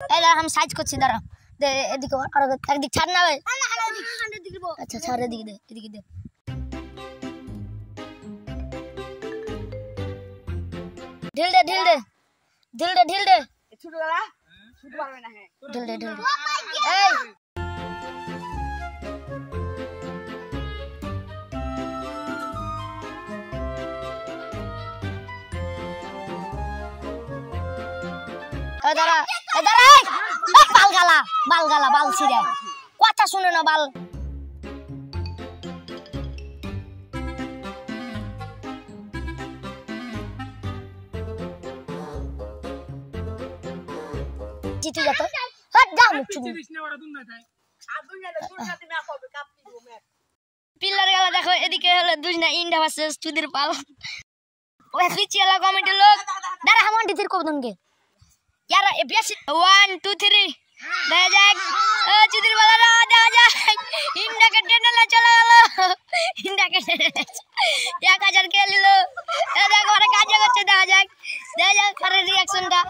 এলা हम সাইজ করছি দাঁড়া দে এদিকে আর একদিক ছাড় না আচ্ছা ছাড় এদিকে দে ঢিল দে ছুট গলা ছুট পারবে না হ্যাঁ ঢিল দে এই দাঁড়া বাল ছিড়ে কথা শুনে না বাল জিতে যেত হট যা মুখ চুদি পিলার গেলা দেখো এদিকে হলো দুজনা ইন্ডিয়া ভার্সেস চুদির পাল ওই পিছিয়ে কমেন্টে লোক দাঁড়া হামন দিতির কবদন কে यार एपीएस 1 2 3 দেখা যাক চুদির পাল দেখা যাক ইন্ডিয়া কে টেনে চলে গেল ইন্ডিয়া কে 1000 কে নিল দেখো আরে কাজ করছে দেখা যাক আরে রিঅ্যাকশনটা